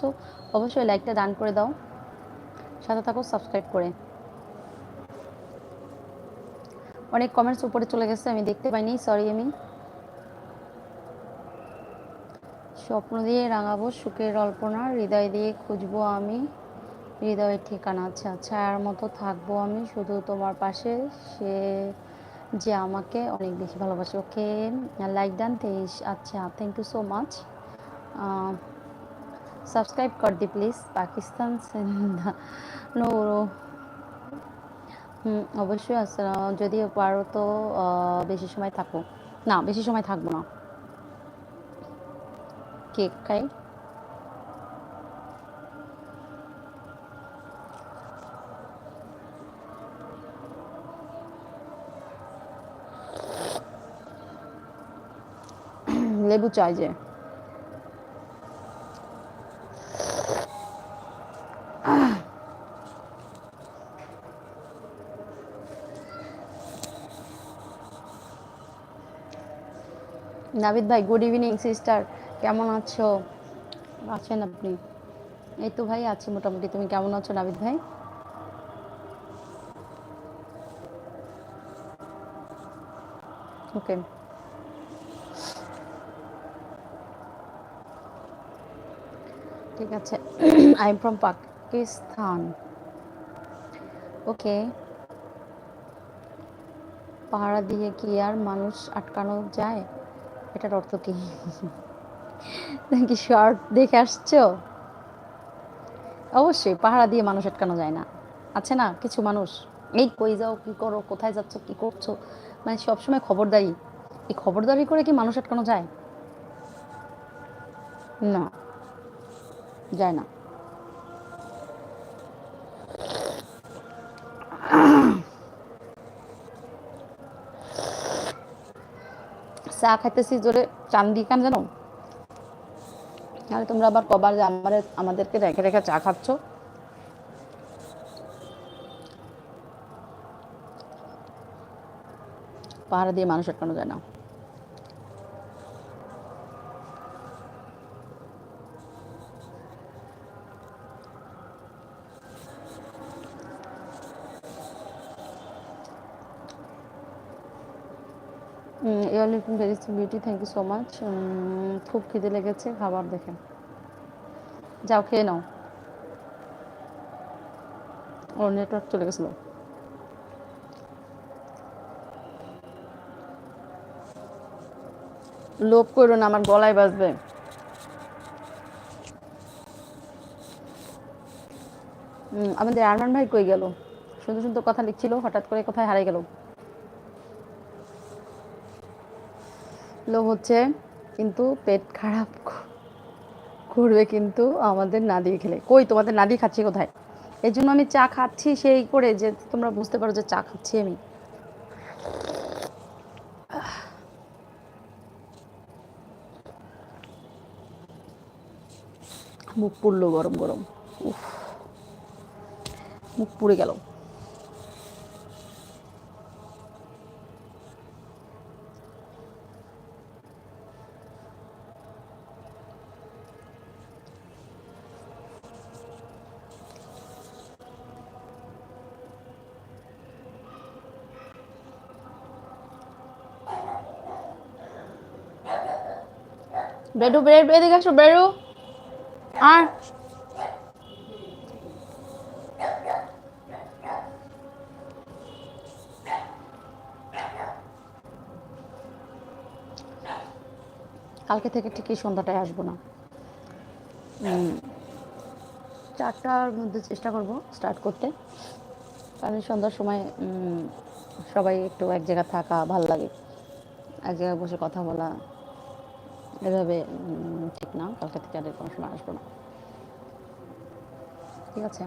আছো অবশ্যই লাইকটা ডান করে দাও, সাথে থাকো সাবস্ক্রাইব করে। অনেক কমেন্টস উপরে চলে গেছে, আমি দেখতে পাইনি, সরি। আমি স্বপ্ন দিয়ে রাঙাবো সুখের অল্পনা, হৃদয় দিয়ে খুঁজবো আমি হৃদয়ের ঠিকানা। আচ্ছা, ছায়ার মতো থাকবো আমি শুধু তোমার পাশে, সে যে আমাকে অনেক বেশি ভালোবাসে। Okay, like done 23। আচ্ছা, thank you so much. Subscribe কর দি প্লিজ পাকিস্তান সিন্ধা নো। অবশ্যই যদি পারো তো বেশি সময় থাকো। না, বেশি সময় থাকবো না। কেক খাই। লেবু চাই যে। নাবিদ ভাই, গুড ইভিনিং সিস্টার, কেমন আছো? আছেন আপনি? এই তো ভাই আছি মোটামুটি। তুমি কেমন আছো নাবিদ ভাই? ওকে, ঠিক আছে। I am from Pakistan. Okay. পাহারা দিয়ে কি আর মানুষ আটকানো যায়? এটার অর্থ কি? কি শর্ট দেখে আসছো? অবশ্যই পাহারা দিয়ে মানুষ আটকানো যায় না। আছে না কিছু মানুষ, এই কই যাও, কি করো, কোথায় যাচ্ছ, কি করছো, মানে সবসময় খবরদারি। এই খবরদারি করে কি মানুষ আটকানো যায়? না, যায় না। চা খাইতেছি জোরে, চান্দি কান জানো? তাহলে তোমরা আবার কবার যে আমাদেরকে রেখে রেখে চা খাচ্ছ। পাহারা দিয়ে মানুষ আটকানো যায় না। Your looking very beauty, thank you so much. খুব খিদে লেগেছে খাবার দেখে। যাও খেয়ে নাও। ওর নেটওয়ার্ক চলে গেছিলো। লোভ করো না, আমার গলায় বাজবে। আমাদের আরমান ভাই কই গেল? সুন্দর সুন্দর কথা লিখছিল, হঠাৎ করে কোথায় হারিয়ে গেল? লোভ হচ্ছে কিন্তু পেট খারাপ করবে কিন্তু আমাদের না দিয়ে খেলে। কই তোমাদের না দিয়ে খাচ্ছি কোথায়? এই জন্য আমি চা খাচ্ছি সেই করে যে তোমরা বুঝতে পারো যে চা খাচ্ছি আমি। মুখ পুড়লো গরম গরম। উফ, মুখ পুড়ে গেল। বেডু বেড এদিকে আসো বেরু। আর কালকে থেকে ঠিকই সন্ধ্যাটায় আসবো না। 4টার মধ্যে চেষ্টা করব স্টার্ট করতে। কারণ সন্ধ্যার সময় সবাই একটু এক জায়গায় থাকা ভাল লাগে, এক জায়গায় বসে কথা বলা এভাবে ঠিক না। কালকে থেকে আর কোনো সময় আসবো না, ঠিক আছে?